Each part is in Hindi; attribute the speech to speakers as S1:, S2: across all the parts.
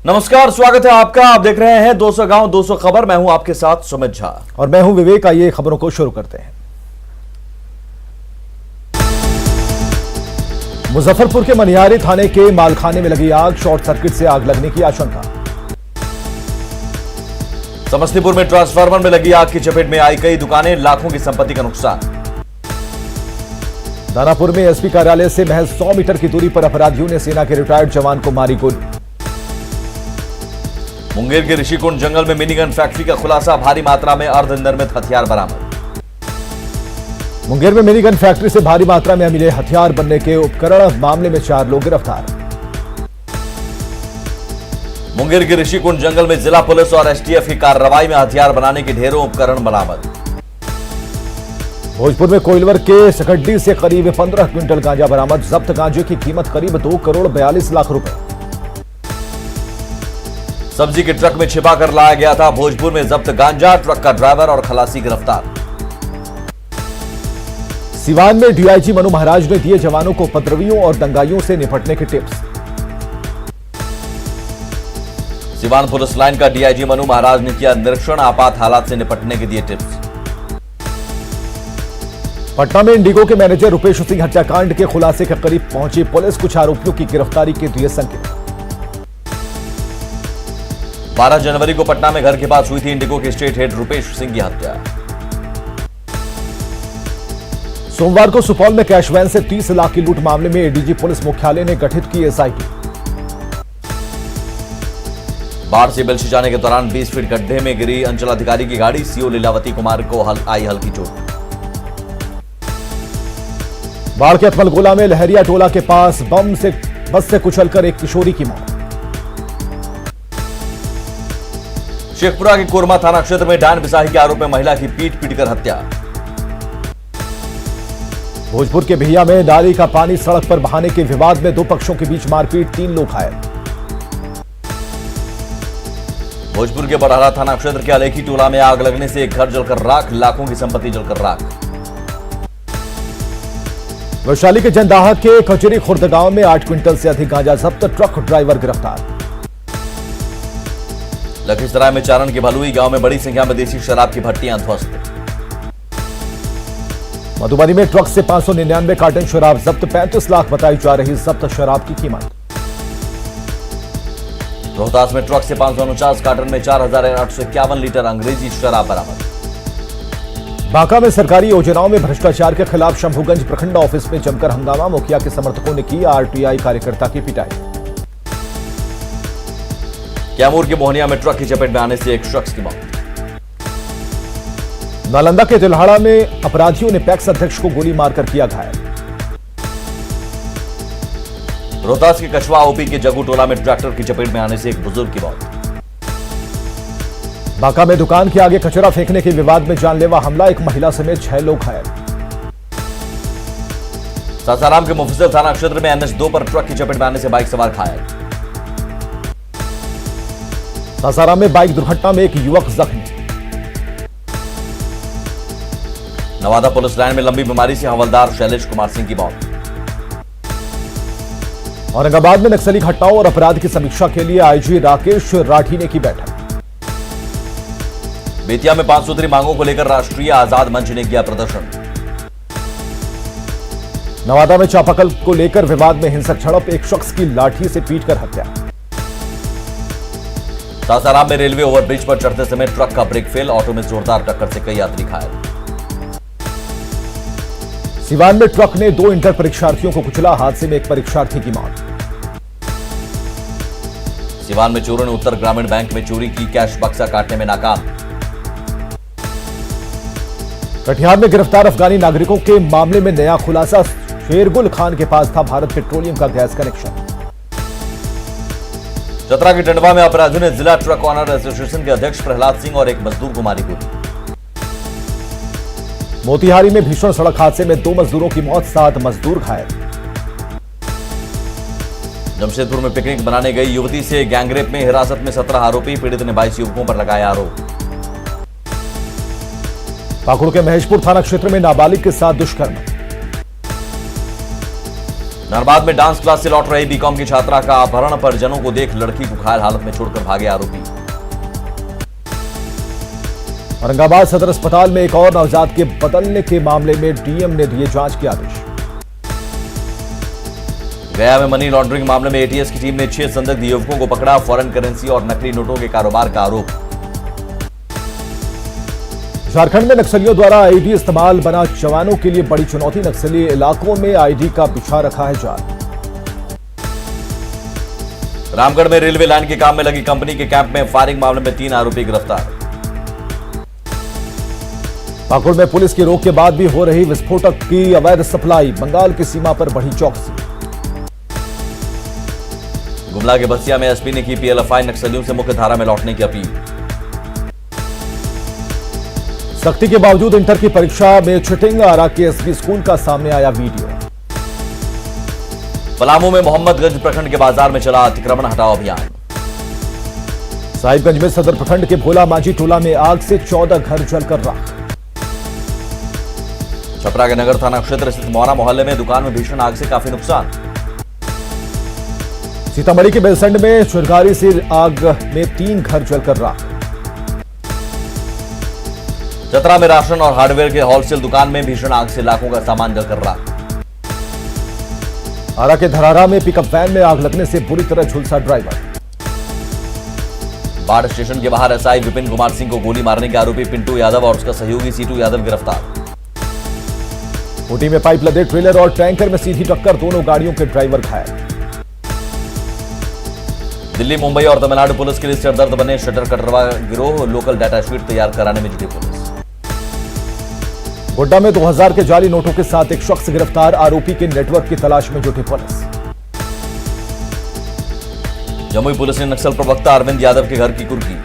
S1: नमस्कार, स्वागत है आपका। आप देख रहे हैं 200 गांव 200 खबर। मैं हूं आपके साथ सुमित झा
S2: और मैं हूं विवेक। आइए खबरों को शुरू करते हैं। मुजफ्फरपुर के मनिहारी थाने के मालखाने में लगी आग, शॉर्ट सर्किट से आग लगने की आशंका।
S1: समस्तीपुर में ट्रांसफार्मर में लगी आग की चपेट में आई कई दुकानें, लाखों की संपत्ति का नुकसान।
S2: दानापुर में एसपी कार्यालय से महज 100 मीटर की दूरी पर अपराधियों ने सेना के रिटायर्ड जवान को मारी गोली।
S1: मुंगेर के ऋषिकुंड जंगल में मिनी गन फैक्ट्री का खुलासा, भारी मात्रा में अर्धनिर्मित हथियार बरामद।
S2: मुंगेर में मिनी गन फैक्ट्री से भारी मात्रा में मिले हथियार बनने के उपकरण, मामले में 4 लोग गिरफ्तार।
S1: मुंगेर के ऋषिकुंड जंगल में जिला पुलिस और एसटीएफ की कार्रवाई में हथियार बनाने के ढेरों उपकरण बरामद।
S2: भोजपुर में कोइलवर के सकड्डी से करीब 15 क्विंटल गांजा बरामद, जब्त गांजे की कीमत करीब 2 करोड़ 42 लाख रुपए।
S1: सब्जी के ट्रक में छिपा कर लाया गया था भोजपुर में जब्त गांजा, ट्रक का ड्राइवर और खलासी गिरफ्तार।
S2: सिवान में डीआईजी मनु महाराज ने दिए जवानों को उपद्रवियों और दंगाइयों से निपटने के टिप्स।
S1: सिवान पुलिस लाइन का डीआईजी मनु महाराज ने किया निरीक्षण, आपात हालात से निपटने के दिए टिप्स।
S2: पटना में इंडिगो के मैनेजर रुपेश सिंह हत्याकांड के खुलासे के करीब पहुंची पुलिस, कुछ आरोपियों की गिरफ्तारी के दिए संकेत।
S1: 12 जनवरी को पटना में घर के पास हुई थी इंडिगो के स्टेट हेड रुपेश सिंह की हत्या।
S2: सोमवार को सुपौल में कैश वैन से 30 लाख की लूट मामले में एडीजी पुलिस मुख्यालय ने गठित की एसआईटी।
S1: बाढ़ से बेलशी जाने के दौरान 20 फीट गड्ढे में गिरी अंचलाधिकारी की गाड़ी, सीओ लीलावती कुमार को आई हल्की चोट।
S2: बाढ़ के अथमलगोला में लहरिया टोला के पास बस से कुचलकर एक किशोरी की मौत।
S1: शेखपुरा के कोरमा थाना क्षेत्र में डायन बिसाही के आरोप में महिला की पीटकर हत्या।
S2: भोजपुर के भिया में नाली का पानी सड़क पर बहाने के विवाद में 2 पक्षों के बीच मारपीट, 3 लोग घायल।
S1: भोजपुर के बड़हरा थाना क्षेत्र के अलेखी टोला में आग लगने से एक घर जलकर राख, लाखों की संपत्ति जलकर राख।
S2: वैशाली के जंदाहा के कचरी खुर्द गांव में 8 क्विंटल से अधिक गांजा जब्त, ट्रक ड्राइवर गिरफ्तार।
S1: लखीसराय में चारण के भलुई गांव में बड़ी संख्या में देसी शराब की भट्टियां ध्वस्त।
S2: मधुबनी में ट्रक से 599 कार्टन शराब जब्त, 35 लाख बताई जा रही जब्त शराब की कीमत।
S1: रोहतास में ट्रक से 549 कार्टन में 4851 लीटर अंग्रेजी शराब बरामद।
S2: बांका में सरकारी योजनाओं में भ्रष्टाचार के खिलाफ शंभुगंज प्रखंड ऑफिस में जमकर हंगामा, मुखिया के समर्थकों ने की आरटीआई कार्यकर्ता की पिटाई।
S1: कैमूर के मोहनिया में ट्रक की चपेट में आने से एक शख्स की मौत।
S2: नालंदा के तिल्हाड़ा में अपराधियों ने पैक्स अध्यक्ष को गोली मारकर किया घायल।
S1: रोहतास के कछवा ओपी के जगू टोला में ट्रैक्टर की चपेट में आने से एक बुजुर्ग की मौत।
S2: बांका में दुकान के आगे कचरा फेंकने के विवाद में जानलेवा हमला, एक महिला समेत 6 लोग घायल।
S1: सासाराम के मुफस्सिल थाना क्षेत्र में NH2 पर ट्रक की चपेट में आने से बाइक सवार घायल।
S2: सासाराम में बाइक दुर्घटना में एक युवक जख्मी।
S1: नवादा पुलिस लाइन में लंबी बीमारी से हवलदार शैलेश कुमार सिंह की मौत।
S2: औरंगाबाद में नक्सली घटनाओं और अपराध की समीक्षा के लिए आईजी राकेश राठी ने की बैठक।
S1: बेतिया में 5 सूत्री मांगों को लेकर राष्ट्रीय आजाद मंच ने किया प्रदर्शन।
S2: नवादा में चापाकल को लेकर विवाद में हिंसक झड़प, एक शख्स की लाठी से पीटकर हत्या।
S1: सासाराम में रेलवे ओवरब्रिज पर चढ़ते समय ट्रक का ब्रेक फेल, ऑटो में जोरदार टक्कर से कई यात्री घायल।
S2: सिवान में ट्रक ने 2 इंटर परीक्षार्थियों को कुचला, हादसे में एक परीक्षार्थी की मौत।
S1: सिवान में चोरों ने उत्तर ग्रामीण बैंक में चोरी की, कैश बक्सा काटने में नाकाम।
S2: कटिहार में गिरफ्तार अफगानी नागरिकों के मामले में नया खुलासा, शेरगुल खान के पास था भारत पेट्रोलियम का गैस कनेक्शन।
S1: चतरा के टंडवा में अपराधियों ने जिला ट्रक ऑनर एसोसिएशन के अध्यक्ष प्रहलाद सिंह और एक मजदूर को मारी गोली।
S2: मोतिहारी में भीषण सड़क हादसे में 2 मजदूरों की मौत, 7 मजदूर घायल।
S1: जमशेदपुर में पिकनिक बनाने गई युवती से गैंगरेप में हिरासत में 17 आरोपी, पीड़ित ने 22 युवकों पर लगाया आरोप। पाकुड़ के महेशपुर थाना क्षेत्र में नाबालिग के साथ दुष्कर्म। धनबाद में डांस क्लास से लौट रही बीकॉम की छात्रा का अपहरण, परिजनों को देख लड़की को घायल हालत में छोड़कर भागे आरोपी।
S2: औरंगाबाद सदर अस्पताल में एक और नवजात के बदलने के मामले में डीएम ने दिए जांच के आदेश।
S1: गया में मनी लॉन्ड्रिंग मामले में एटीएस की टीम ने 6 संदिग्ध युवकों को पकड़ा, फॉरेन करेंसी और नकली नोटों के कारोबार का आरोप।
S2: झारखंड में नक्सलियों द्वारा आईडी इस्तेमाल बना जवानों के लिए बड़ी चुनौती, नक्सली इलाकों में आईडी का बिछा रखा है जाल।
S1: रामगढ़ में रेलवे लाइन के काम में लगी कंपनी के कैंप में फायरिंग मामले में 3 आरोपी गिरफ्तार।
S2: पाकुड़ में पुलिस की रोक के बाद भी हो रही विस्फोटक की अवैध सप्लाई, बंगाल की सीमा पर बढ़ी चौकसी।
S1: गुमला के बसिया में एसपी ने की पीएलएफआई नक्सलियों से मुख्य धारा में लौटने की अपील।
S2: सख्ती के बावजूद इंटर की परीक्षा में चिटिंग, आरा के एसबी स्कूल का सामने आया वीडियो।
S1: पलामू में मोहम्मदगंज प्रखंड के बाजार में चला अतिक्रमण हटाओ अभियान।
S2: साहिबगंज में सदर प्रखंड के भोला मांझी टोला में आग से 14 घर जलकर राख।
S1: छपरा के नगर थाना क्षेत्र स्थित मौना मोहल्ले में दुकान में भीषण आग से काफी नुकसान।
S2: सीतामढ़ी के बेलसंड में चिरगारी से आग में 3 घर जलकर राख।
S1: चतरा में राशन और हार्डवेयर के होलसेल दुकान में भीषण आग से लाखों का सामान जलकर राख।
S2: आरा के धरारा में पिकअप वैन में आग लगने से बुरी तरह झुलसा ड्राइवर।
S1: बाढ़ स्टेशन के बाहर एसआई विपिन कुमार सिंह को गोली मारने के आरोपी पिंटू यादव और उसका सहयोगी सीटू यादव गिरफ्तार।
S2: ऊटी में पाइप लदे ट्रेलर और टैंकर में सीधी टक्कर, दोनों गाड़ियों के ड्राइवर घायल।
S1: दिल्ली, मुंबई और तमिलनाडु पुलिस के लिए सिरदर्द बने शटर कटरवा गिरोह, लोकल डाटा शीट तैयार कराने में जुटी पुलिस।
S2: गोड्डा में 2000 के जाली नोटों के साथ एक शख्स गिरफ्तार, आरोपी के नेटवर्क की तलाश में जुटी पुलिस।
S1: जमुई पुलिस ने नक्सल प्रवक्ता अरविंद यादव के घर की कुर्की।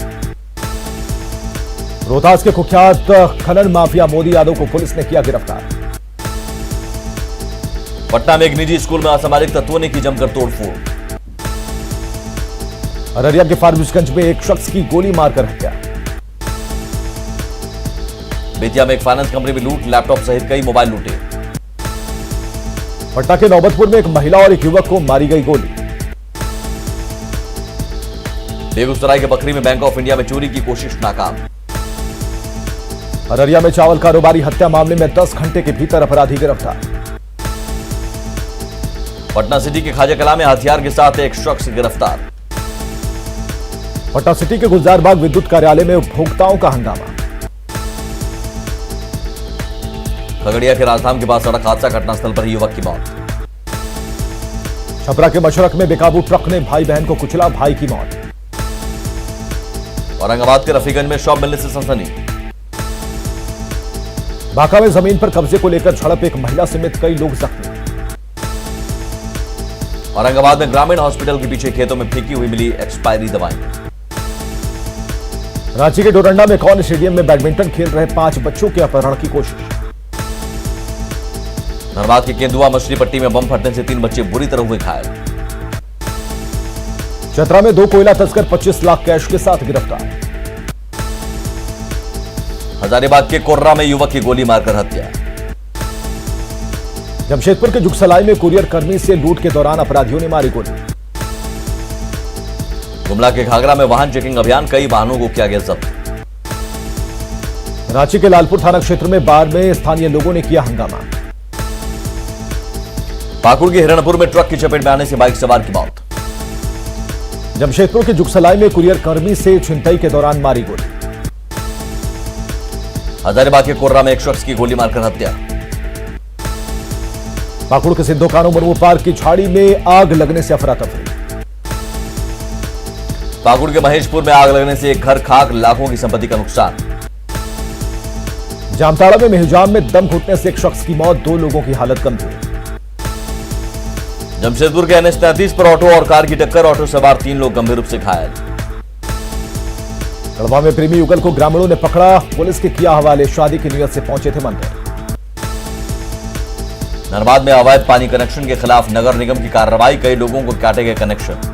S2: रोहतास के कुख्यात खनन माफिया मोदी यादव को पुलिस ने किया गिरफ्तार।
S1: पटना में एक निजी स्कूल में असामाजिक तत्वों ने की जमकर तोड़फोड़।
S2: अररिया के फारबिसगंज में एक शख्स की गोली मारकर हत्या।
S1: बेतिया में एक फाइनेंस कंपनी में लूट, लैपटॉप सहित कई मोबाइल लूटे।
S2: पटना के नौबतपुर में एक महिला और एक युवक को मारी गई गोली।
S1: बेगूसराय के बखरी में बैंक ऑफ इंडिया में चोरी की कोशिश नाकाम।
S2: अररिया में चावल कारोबारी हत्या मामले में 10 घंटे के भीतर अपराधी गिरफ्तार।
S1: पटना सिटी के खाजा कला में हथियार के साथ एक शख्स गिरफ्तार।
S2: पटना सिटी के गुलजारबाग विद्युत कार्यालय में उपभोक्ताओं का हंगामा। खगड़िया के राजधाम के पास सड़क हादसा, घटनास्थल पर ही युवक की मौत। छपरा के मशरक में बेकाबू ट्रक ने भाई बहन को कुचला, भाई की मौत। औरंगाबाद के रफीगंज में शॉप मिलने से सनसनी। बांका में जमीन पर कब्जे को लेकर झड़प, एक महिला समेत कई लोग जख्मी। औरंगाबाद में ग्रामीण हॉस्पिटल के पीछे खेतों में फेंकी हुई मिली एक्सपायरी दवाएं। रांची के डोरंडा में कौन स्टेडियम में बैडमिंटन खेल रहे 5 बच्चों के अपहरण की कोशिश। धनबाद के केंदुआ मछली पट्टी में बम फटने से 3 बच्चे बुरी तरह हुए घायल। चतरा में 2 कोयला तस्कर 25 लाख कैश के साथ गिरफ्तार। हजारीबाग के कोर्रा में युवक की गोली मारकर हत्या। जमशेदपुर के जुगसलाई में कुरियर कर्मी से लूट के दौरान अपराधियों ने मारी गोली। गुमला के घाघरा में वाहन चेकिंग अभियान, कई वाहनों को किया गया जब्त। रांची के लालपुर थाना क्षेत्र में बार में स्थानीय लोगों ने किया हंगामा। पाकुड़ के हिरणपुर में ट्रक की चपेट में आने से बाइक सवार की मौत। जमशेदपुर के जुगसलाई में कुरियर कर्मी से छिनतई के दौरान मारी गोली। हजारीबाग के कोर्रा में एक शख्स की गोली मारकर हत्या। पाकुड़ के सिद्धो कानो मुर्मू पार्क की झाड़ी में आग लगने से अफरा तफरी। पाकुड़ के महेशपुर में आग लगने से एक घर खाक, लाखों की संपत्ति का नुकसान। जामताड़ा में मेहजाम में दम घुटने से एक शख्स की मौत, 2 लोगों की हालत गंभीर। जमशेदपुर के NH 33 पर ऑटो और कार की टक्कर, ऑटो सवार 3 लोग गंभीर रूप से घायल। कड़वा में प्रेमी युगल को ग्रामीणों ने पकड़ा, पुलिस के किया हवाले, शादी की नियत से पहुंचे थे मंदिर। धनबाद में अवैध पानी कनेक्शन के खिलाफ नगर निगम की कार्रवाई, कई लोगों को काटे गए कनेक्शन।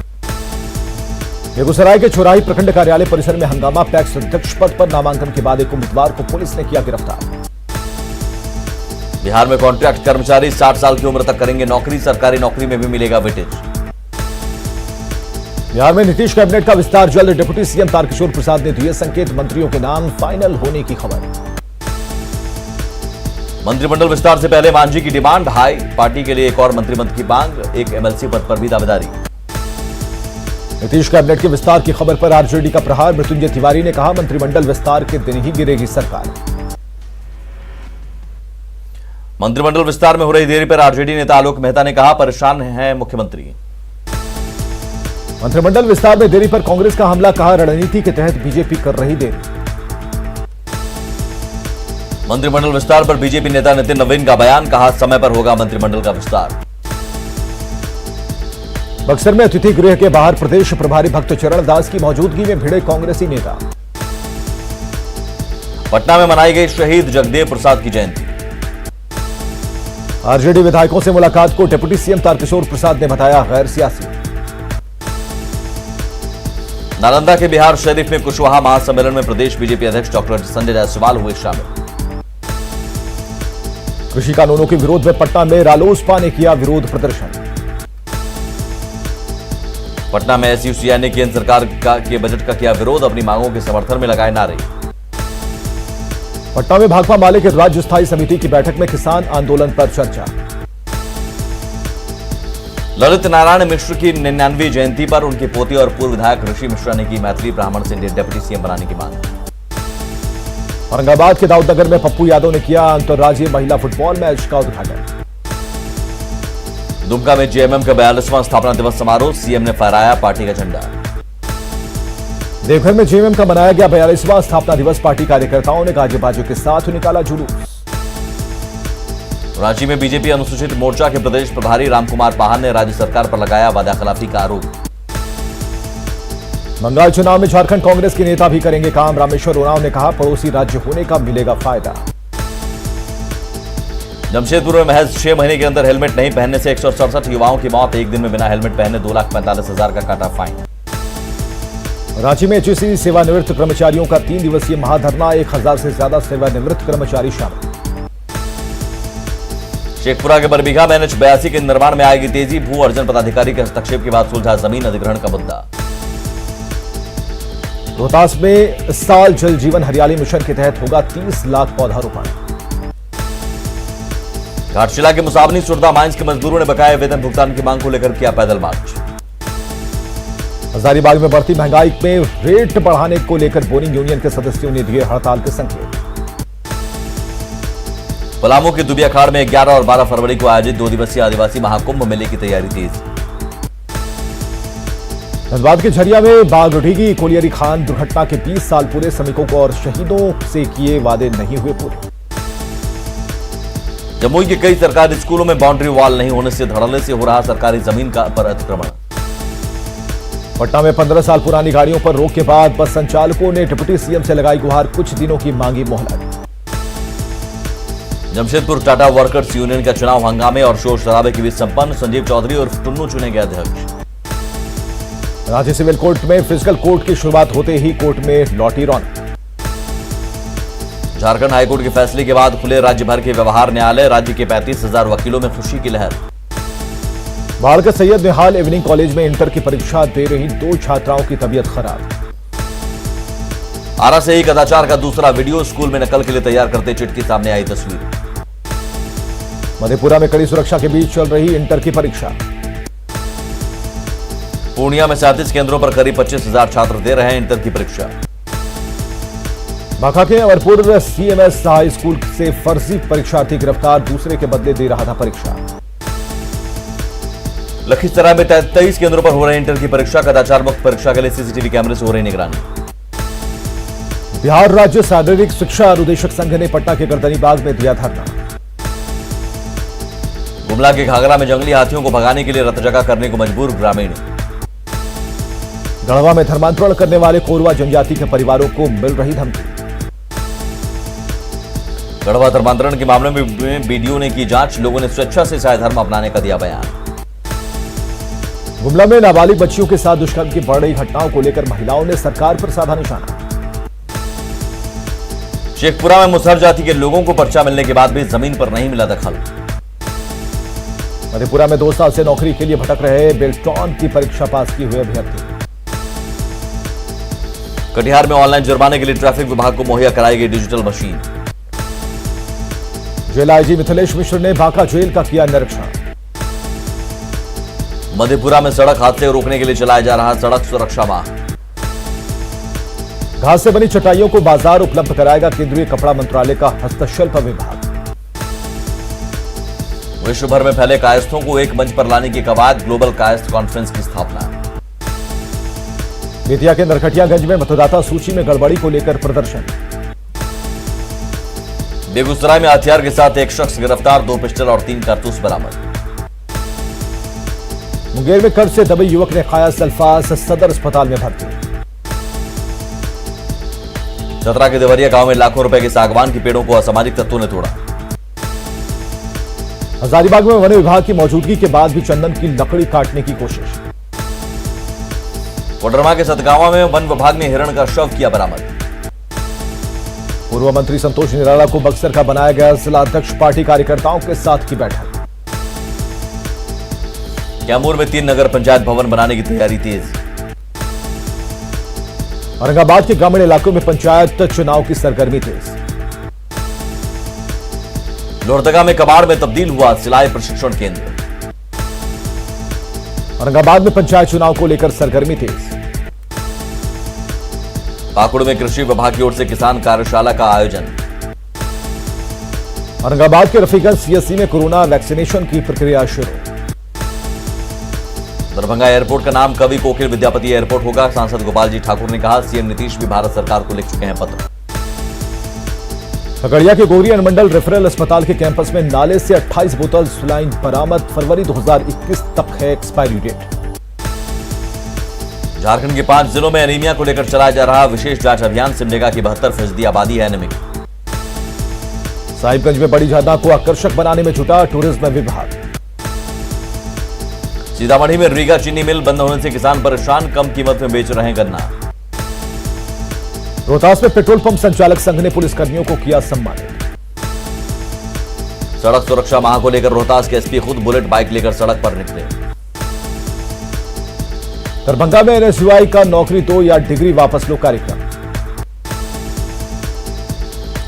S2: बेगूसराय के चौराही प्रखंड कार्यालय परिसर में हंगामा, पैक्स अध्यक्ष पद पर नामांकन के बाद एक उम्मीदवार को पुलिस ने किया गिरफ्तार।
S1: बिहार में कॉन्ट्रैक्ट कर्मचारी 60 साल की उम्र तक करेंगे नौकरी, सरकारी नौकरी में भी मिलेगा वेटेज।
S2: बिहार में नीतीश कैबिनेट का विस्तार जल्द, डिप्टी सीएम तारकिशोर प्रसाद ने दिए संकेत, मंत्रियों के नाम फाइनल होने की खबर।
S1: मंत्रिमंडल विस्तार से पहले मांझी की डिमांड हाई, पार्टी के लिए एक और मंत्रिमंडल की मांग, एक एमएलसी पद पर भी दावेदारी।
S2: नीतीश कैबिनेट के विस्तार की खबर पर आरजेडी का प्रहार, मृत्युंजय तिवारी ने कहा मंत्रिमंडल विस्तार के दिन ही गिरेगी सरकार।
S1: मंत्रिमंडल विस्तार में हो रही देरी पर आरजेडी नेता आलोक मेहता ने कहा परेशान है मुख्यमंत्री।
S2: मंत्रिमंडल विस्तार में देरी पर कांग्रेस का हमला, कहा रणनीति के तहत बीजेपी कर रही देरी।
S1: मंत्रिमंडल विस्तार पर बीजेपी नेता नितिन नवीन का बयान, कहा समय पर होगा मंत्रिमंडल का विस्तार।
S2: बक्सर में अतिथि गृह के बाहर प्रदेश प्रभारी भक्त चरण दास की मौजूदगी में भिड़े कांग्रेसी नेता।
S1: पटना में मनाई गई शहीद जगदेव प्रसाद की जयंती।
S2: आरजेडी विधायकों से मुलाकात को डिप्टी सीएम तारकिशोर प्रसाद ने बताया गैर सियासी।
S1: नालंदा के बिहार शरीफ में कुशवाहा महासम्मेलन में प्रदेश बीजेपी अध्यक्ष डॉक्टर संजय जायसवाल हुए शामिल।
S2: कृषि कानूनों के विरोध में पटना में रालोसपा ने किया विरोध प्रदर्शन।
S1: पटना में एसयूसीआई ने केंद्र सरकार के बजट का किया विरोध, अपनी मांगों के समर्थन में लगाए नारे।
S2: पटना में भाकपा माले की राज्य स्थायी समिति की बैठक में किसान आंदोलन पर चर्चा।
S1: ललित नारायण मिश्र की 99वीं जयंती पर उनके पोते और पूर्व विधायक ऋषि मिश्रा ने की मैथिली ब्राह्मण से डिप्टी सीएम बनाने की मांग।
S2: औरंगाबाद के दाऊदनगर में पप्पू यादव ने किया अंतर्राज्यीय महिला फुटबॉल मैच का उद्घाटन।
S1: दुमका में जेएमएम का 42वां स्थापना दिवस समारोह, सीएम ने फहराया पार्टी का झंडा।
S2: देवघर में जेएमएम का मनाया गया 42वां स्थापना दिवस, पार्टी कार्यकर्ताओं ने गाजे बाजे के साथ निकाला जुलूस।
S1: रांची में बीजेपी अनुसूचित मोर्चा के प्रदेश प्रभारी रामकुमार पाहन ने राज्य सरकार पर लगाया वादाखिलाफी का आरोप।
S2: बंगाल चुनाव में झारखंड कांग्रेस के नेता भी करेंगे काम, रामेश्वर उरांव ने कहा पड़ोसी राज्य होने का मिलेगा फायदा।
S1: जमशेदपुर में महज 6 महीने के अंदर हेलमेट नहीं पहनने से 167 युवाओं की मौत, एक दिन में बिना हेलमेट पहने 2,45,000 का काटा फाइन।
S2: रांची में एचईसी सेवानिवृत्त कर्मचारियों का 3 दिवसीय महाधरना, 1000 से ज्यादा सेवानिवृत्त कर्मचारी शामिल।
S1: शेखपुरा के बरबीघा में NH-82 के निर्माण में आएगी तेजी, भू अर्जन पदाधिकारी के हस्तक्षेप के बाद सुलझा जमीन अधिग्रहण का मुद्दा।
S2: रोहतास में इस साल जल जीवन हरियाली मिशन के तहत होगा 30 लाख पौधारोपण।
S1: घाटशिला के मुसाबनी सुरदा माइंस के मजदूरों ने बकाया वेतन भुगतान की मांग को लेकर किया पैदल मार्च।
S2: हजारीबाग में बढ़ती महंगाई में रेट बढ़ाने को लेकर बोरिंग यूनियन के सदस्यों ने दिए हड़ताल के संकेत।
S1: पलामू के दुबिया खाड़ में 11 और 12 फरवरी को आयोजित 2 दिवसीय आदिवासी महाकुंभ मेले की तैयारी तेज।
S2: धनबाद के झरिया में बागडीगी कोलियरी खान दुर्घटना के 20 साल पूरे, श्रमिकों को और शहीदों से किए वादे नहीं हुए पूरे।
S1: जमुई के कई सरकारी स्कूलों में बाउंड्री वॉल नहीं होने से धड़ल्ले से हो रहा सरकारी जमीन का पर अतिक्रमण।
S2: पटना में 15 साल पुरानी गाड़ियों पर रोक के बाद बस संचालकों ने डिप्टी सीएम से लगाई गुहार, कुछ दिनों की मांगी मोहलत।
S1: जमशेदपुर टाटा वर्कर्स यूनियन का चुनाव हंगामे और शोर शराबे के बीच संपन्न, संजीव चौधरी और टुन्नू चुने गए अध्यक्ष।
S2: रांची सिविल कोर्ट में फिजिकल कोर्ट की शुरुआत होते ही कोर्ट में लौटी रौनक।
S1: झारखंड हाईकोर्ट के फैसले के बाद खुले राज्य भर के व्यवहार न्यायालय, राज्य के 35,000 वकीलों में खुशी की लहर।
S2: बाढ़ के सैयद निहाल इवनिंग कॉलेज में इंटर की परीक्षा दे रही 2 छात्राओं की तबीयत खराब।
S1: आरा से ही कदाचार का दूसरा वीडियो, स्कूल में नकल के लिए तैयार करते चिट की सामने आई तस्वीर।
S2: मधेपुरा में कड़ी सुरक्षा के बीच चल रही इंटर की परीक्षा।
S1: पूर्णिया में 37 केंद्रों पर करीब 25,000 छात्र दे रहे हैं इंटर की परीक्षा।
S2: बांका के अमरपुर सीएमएस हाई स्कूल से फर्जी परीक्षार्थी गिरफ्तार, दूसरे के बदले दे रहा था परीक्षा।
S1: लखीसराय में 23 केंद्रों पर हो रहे इंटर की परीक्षा, कदाचार मुक्त परीक्षा के लिए सीसीटीवी कैमरे से हो रही निगरानी।
S2: बिहार राज्य शारीरिक शिक्षा अनुदेशक संघ ने पटना के गर्दनीबाग में दिया धरना।
S1: गुमला के घाघरा में जंगली हाथियों को भगाने के लिए रत जगह करने को मजबूर ग्रामीण।
S2: गढ़वा में धर्मांतरण करने वाले कोरवा जनजाति के परिवारों को मिल रही धमकी।
S1: गढ़वा धर्मांतरण के मामले में बीडीओ ने की जांच, लोगों ने स्वेच्छा से ईसाई धर्म अपनाने का दिया बयान।
S2: गुमला में नाबालिग बच्चियों के साथ दुष्कर्म की बढ़ रही घटनाओं को लेकर महिलाओं ने सरकार पर साधा निशाना।
S1: शेखपुरा में मुसहर जाति के लोगों को पर्चा मिलने के बाद भी जमीन पर नहीं मिला दखल।
S2: मधेपुरा में 2 साल से नौकरी के लिए भटक रहे बेल्टॉन की परीक्षा पास की हुए अभ्यर्थी।
S1: कटिहार में ऑनलाइन जुर्माने के लिए ट्रैफिक विभाग को मुहैया कराई गई digital machine.
S2: Jail IG Mithilesh Mishra ने बांका जेल का किया निरीक्षण।
S1: मधेपुरा में सड़क हादसे को रोकने के लिए चलाया जा रहा सड़क सुरक्षा माह।
S2: घास से बनी चटाइयों को बाजार उपलब्ध कराएगा केंद्रीय कपड़ा मंत्रालय का हस्तशिल्प विभाग।
S1: विश्व भर में फैले कायस्थों को एक मंच पर लाने की कवायद, ग्लोबल कायस्थ कॉन्फ्रेंस की स्थापना।
S2: बेतिया के नरकटियागंज में मतदाता सूची में गड़बड़ी को लेकर प्रदर्शन।
S1: बेगूसराय में हथियार के साथ एक शख्स गिरफ्तार, 2 पिस्टल और 3 कारतूस बरामद।
S2: मुंगेर में कर्ज से दबे युवक ने खाया सल्फास, सदर अस्पताल में भर्ती।
S1: चतरा के देवरिया गांव में लाखों रुपए के सागवान के पेड़ों को असामाजिक तत्वों ने तोड़ा।
S2: हजारीबाग में वन विभाग की मौजूदगी के बाद भी चंदन की लकड़ी काटने की कोशिश।
S1: कोडरमा के सतगावा में वन विभाग ने हिरण का शव किया बरामद।
S2: पूर्व मंत्री संतोष निराला को बक्सर का बनाया गया जिला अध्यक्ष, पार्टी कार्यकर्ताओं के साथ की बैठक।
S1: कैमूर में 3 नगर पंचायत भवन बनाने की तैयारी तेज।
S2: औरंगाबाद के ग्रामीण इलाकों में पंचायत चुनाव की सरगर्मी तेज।
S1: लोहरदगा में कबाड़ में तब्दील हुआ सिलाई प्रशिक्षण केंद्र।
S2: औरंगाबाद में पंचायत चुनाव को लेकर सरगर्मी तेज।
S1: पाकुड़ में कृषि विभाग की ओर से किसान कार्यशाला का आयोजन।
S2: औरंगाबाद के रफीगंज सीएससी में कोरोना वैक्सीनेशन की प्रक्रिया शुरू।
S1: दरभंगा एयरपोर्ट का नाम कवि कोकिल विद्यापति एयरपोर्ट होगा, सांसद गोपाल जी ठाकुर ने कहा। सीएम नीतीश भी भारत सरकार को लिख चुके हैं पत्र।
S2: खगड़िया के गोरी अनुमंडल रेफरल अस्पताल के कैंपस में नाले से 28 बोतल सुलाइन बरामद, फरवरी 2021 तक है एक्सपायरी डेट।
S1: झारखंड के 5 जिलों में एनीमिया को लेकर चलाया जा रहा विशेष जांच अभियान, सिमडेगा की 72% आबादी है एनीमिक।
S2: साहिबगंज में बड़ी झरना को आकर्षक बनाने में जुटा टूरिज्म विभाग।
S1: सीतामढ़ी में रीगा चीनी मिल बंद होने से किसान परेशान, कम कीमत में बेच रहे हैं गन्ना।
S2: रोहतास में पेट्रोल पंप संचालक संघ ने पुलिसकर्मियों को किया सम्मानित।
S1: सड़क सुरक्षा माह को लेकर रोहतास के एसपी खुद बुलेट बाइक लेकर सड़क पर निकले।
S2: दरभंगा में एनएसयूआई का नौकरी दो या डिग्री वापस लो कार्यक्रम।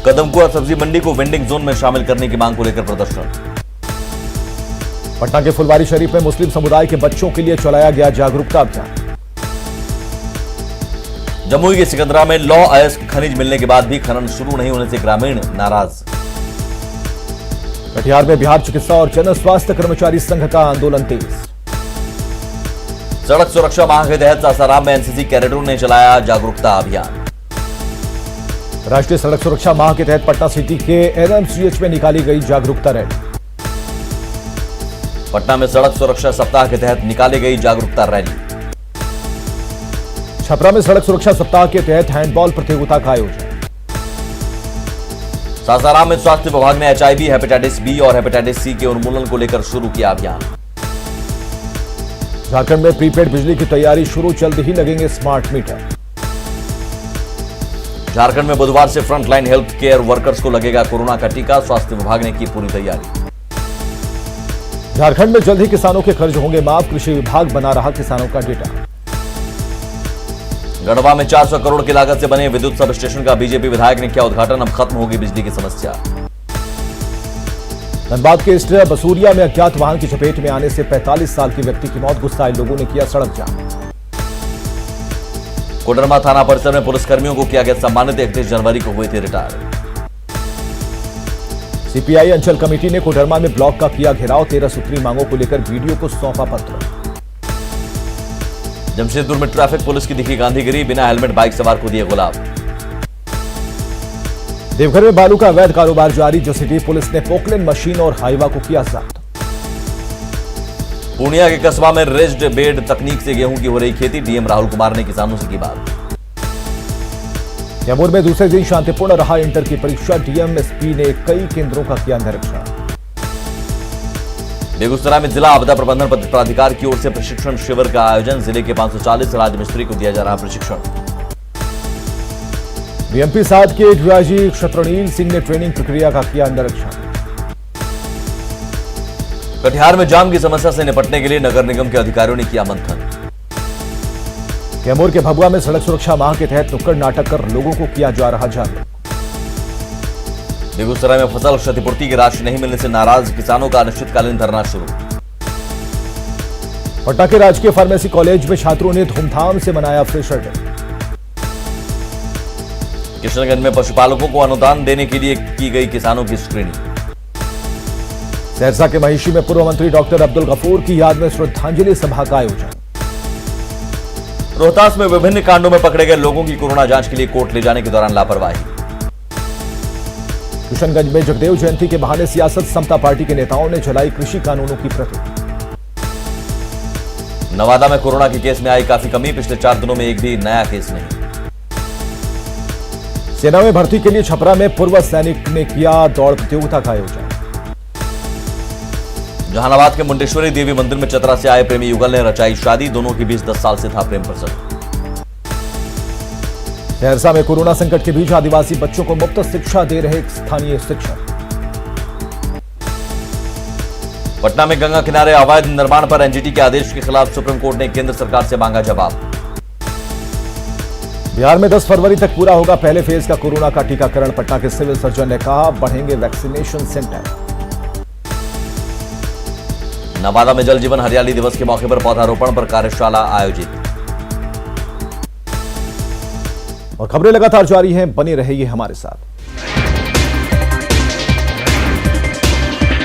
S1: कदमकुआ सब्जी मंडी को वेंडिंग जोन में शामिल करने की मांग को लेकर प्रदर्शन।
S2: पटना के फुलवारी शरीफ में मुस्लिम समुदाय के बच्चों के लिए चलाया गया जागरूकता अभियान।
S1: जमुई के सिकंदरा में लॉ अयस्क खनिज मिलने के बाद भी खनन शुरू नहीं होने से ग्रामीण नाराज।
S2: कटिहार में बिहार चिकित्सा और जन स्वास्थ्य कर्मचारी संघ का आंदोलन तेज।
S1: सड़क सुरक्षा माह के तहत सासाराम में एनसीसी कैडेटों ने चलाया जागरूकता अभियान।
S2: राष्ट्रीय सड़क सुरक्षा माह के तहत पटना सिटी के एनएमसीएच में निकाली गई जागरूकता रैली।
S1: पटना में सड़क सुरक्षा सप्ताह के तहत निकाली गई जागरूकता रैली।
S2: छपरा में सड़क सुरक्षा सप्ताह के तहत हैंडबॉल प्रतियोगिता का आयोजन।
S1: सासाराम में स्वास्थ्य विभाग ने एचआईवी, हेपेटाइटिस बी और हेपेटाइटिस सी के उन्मूलन को लेकर शुरू किया अभियान।
S2: झारखंड में प्रीपेड बिजली की तैयारी शुरू, जल्द ही लगेंगे स्मार्ट मीटर।
S1: झारखंड में बुधवार से फ्रंटलाइन हेल्थ केयर वर्कर्स को लगेगा कोरोना का टीका, स्वास्थ्य विभाग ने की पूरी तैयारी।
S2: झारखंड में जल्द ही किसानों के कर्ज होंगे माफ, कृषि विभाग बना रहा किसानों का डेटा।
S1: गढ़वा में 400 करोड़ की लागत से बने विद्युत सब स्टेशन का बीजेपी विधायक ने किया उद्घाटन, अब खत्म होगी बिजली की समस्या। धनबाद के ईस्ट बसूरिया में अज्ञात वाहन की चपेट में आने से 45 साल के व्यक्ति की मौत, गुस्साए लोगों ने किया सड़क जाम। कोडरमा थाना परिसर में पुलिसकर्मियों को किया गया सम्मानित, 31 जनवरी को हुए थे रिटायर। सीपीआई अंचल कमेटी ने कोडरमा में ब्लॉक का किया घेराव, 13 सूत्री मांगों को लेकर वीडियो को सौंपा पत्र। जमशेदपुर में ट्रैफिक पुलिस की दिखी गांधीगिरी, बिना हेलमेट बाइक सवार को दिए गुलाब। देवघर में बालू का अवैध कारोबार जारी, जसीडीह पुलिस ने पोकलेन मशीन और हाईवा को किया जब्त। पूर्णिया के कस्बा में रेज्ड बेड तकनीक से गेहूं की हो रही खेती, डीएम राहुल कुमार ने किसानों से की बात। कैमूर में दूसरे दिन शांतिपूर्ण रहा इंटर की परीक्षा, डीएम एसपी ने कई केंद्रों का किया निरीक्षण। बेगूसराय में जिला आपदा प्रबंधन प्राधिकार की ओर से प्रशिक्षण शिविर का आयोजन, जिले के 540 राजमिस्त्री को दिया जा रहा प्रशिक्षण।
S2: बीएमपी 7 के डीआईजी शत्रुनील सिंह ने ट्रेनिंग प्रक्रिया का किया निरीक्षण।
S1: कटिहार में जाम की समस्या से निपटने के लिए नगर निगम के अधिकारियों ने किया मंथन।
S2: कैमूर के भभुआ में सड़क सुरक्षा माह के तहत नुक्कड़ नाटक कर लोगों को किया जा रहा जागरूक।
S1: बेगूसराय में फसल क्षतिपूर्ति की राशि नहीं मिलने से नाराज किसानों का अनिश्चितकालीन धरना शुरू।
S2: पटना के राजकीय फार्मेसी कॉलेज में छात्रों ने धूमधाम से मनाया फ्रेशर डे।
S1: किशनगंज में पशुपालकों को अनुदान देने के लिए की गई किसानों की स्क्रीनिंग।
S2: सहरसा के महिषी में पूर्व मंत्री डॉक्टर अब्दुल गफूर की याद में श्रद्धांजलि सभा का आयोजन।
S1: रोहतास में विभिन्न कांडों में पकड़े गए लोगों की कोरोना जांच के लिए कोर्ट ले जाने के दौरान लापरवाही।
S2: किशनगंज में जगदेव जयंती के बहाने सियासत समता पार्टी के नेताओं ने जलाई कृषि कानूनों की प्रति।
S1: नवादा में कोरोना के केस में आई काफी कमी, पिछले 4 दिनों में एक भी नया केस नहीं।
S2: सेना में भर्ती के लिए छपरा में पूर्व सैनिक ने किया दौड़ प्रतियोगिता का आयोजन।
S1: जहानाबाद के मुंडेश्वरी देवी मंदिर में चतरा से आए प्रेमी युगल ने रचाई शादी, दोनों के बीच 10 साल से था प्रेम प्रसंग।
S2: सहरसा में कोरोना संकट के बीच आदिवासी बच्चों को मुफ्त शिक्षा दे रहे स्थानीय शिक्षक।
S1: पटना में गंगा किनारे अवैध निर्माण पर एनजीटी के आदेश के खिलाफ सुप्रीम कोर्ट ने केंद्र सरकार से मांगा जवाब।
S2: बिहार में 10 फरवरी तक पूरा होगा पहले फेज का कोरोना का टीकाकरण, पटना के सिविल सर्जन ने कहा, बढ़ेंगे वैक्सीनेशन सेंटर।
S1: नवादा में जल जीवन हरियाली दिवस के मौके पर पौधारोपण पर कार्यशाला आयोजित।
S2: और खबरें लगातार जारी हैं, बने रहिए हमारे साथ।